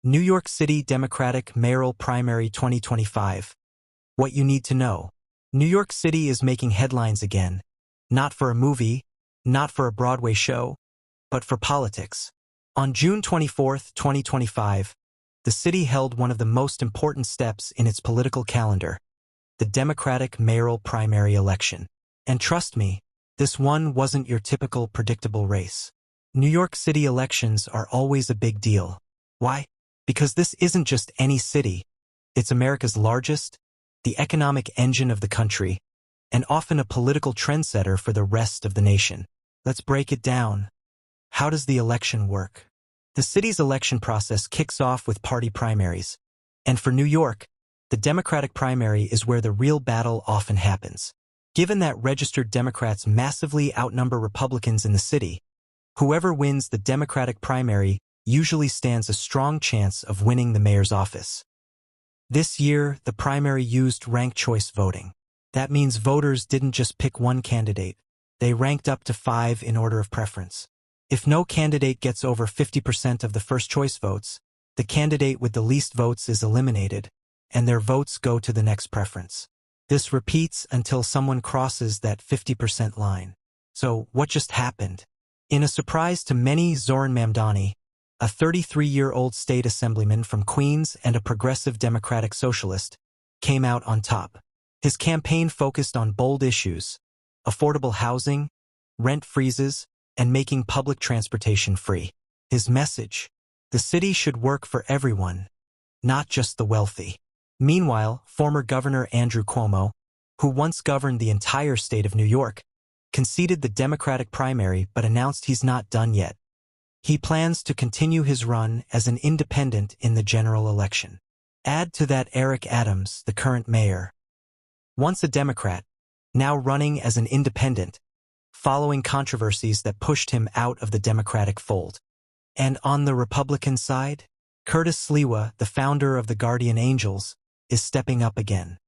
New York City Democratic Mayoral Primary 2025. What you need to know. New York City is making headlines again. Not for a movie, not for a Broadway show, but for politics. On June 24, 2025, the city held one of the most important steps in its political calendar, the Democratic mayoral primary election. And trust me, this one wasn't your typical predictable race. New York City elections are always a big deal. Why? Because this isn't just any city. It's America's largest, the economic engine of the country, and often a political trendsetter for the rest of the nation. Let's break it down. How does the election work? The city's election process kicks off with party primaries. And for New York, the Democratic primary is where the real battle often happens. Given that registered Democrats massively outnumber Republicans in the city, whoever wins the Democratic primary usually stands a strong chance of winning the mayor's office. This year, the primary used ranked choice voting. That means voters didn't just pick one candidate. They ranked up to 5 in order of preference. If no candidate gets over 50% of the first choice votes, the candidate with the least votes is eliminated, and their votes go to the next preference. This repeats until someone crosses that 50% line. So, what just happened? In a surprise to many, Zohran Mamdani, a 33-year-old state assemblyman from Queens and a progressive democratic socialist, came out on top. His campaign focused on bold issues: affordable housing, rent freezes, and making public transportation free. His message: the city should work for everyone, not just the wealthy. Meanwhile, former Governor Andrew Cuomo, who once governed the entire state of New York, conceded the Democratic primary but announced he's not done yet. He plans to continue his run as an independent in the general election. Add to that Eric Adams, the current mayor, once a Democrat, now running as an independent, following controversies that pushed him out of the Democratic fold. And on the Republican side, Curtis Sliwa, the founder of the Guardian Angels, is stepping up again.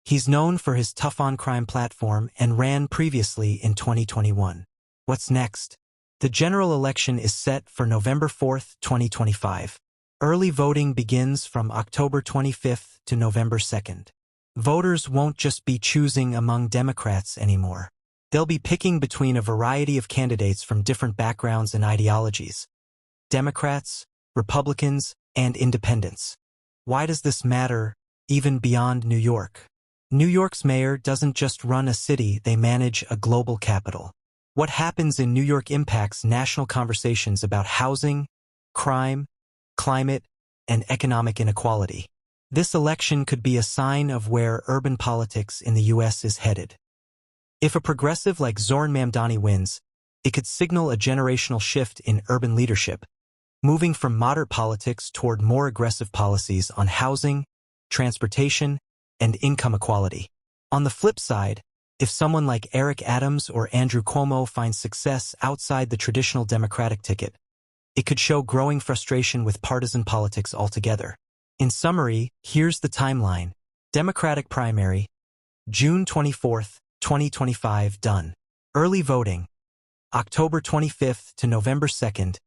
He's known for his tough-on-crime platform and ran previously in 2021. What's next? The general election is set for November 4, 2025. Early voting begins from October 25th to November 2nd. Voters won't just be choosing among Democrats anymore. They'll be picking between a variety of candidates from different backgrounds and ideologies: Democrats, Republicans, and independents. Why does this matter, even beyond New York? New York's mayor doesn't just run a city, they manage a global capital. What happens in New York impacts national conversations about housing, crime, climate, and economic inequality. This election could be a sign of where urban politics in the U.S. is headed. If a progressive like Zohran Mamdani wins, it could signal a generational shift in urban leadership, moving from moderate politics toward more aggressive policies on housing, transportation, and income equality. On the flip side, if someone like Eric Adams or Andrew Cuomo finds success outside the traditional Democratic ticket, it could show growing frustration with partisan politics altogether. In summary, here's the timeline. Democratic primary, June 24, 2025 done. Early voting, October 25th to November 2nd,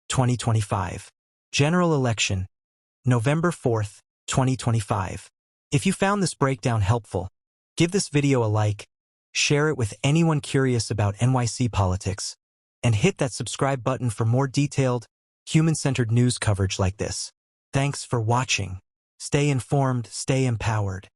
2025. General election, November 4th, 2025. If you found this breakdown helpful, give this video a like, share it with anyone curious about NYC politics, and hit that subscribe button for more detailed, human-centered news coverage like this. Thanks for watching. Stay informed, stay empowered.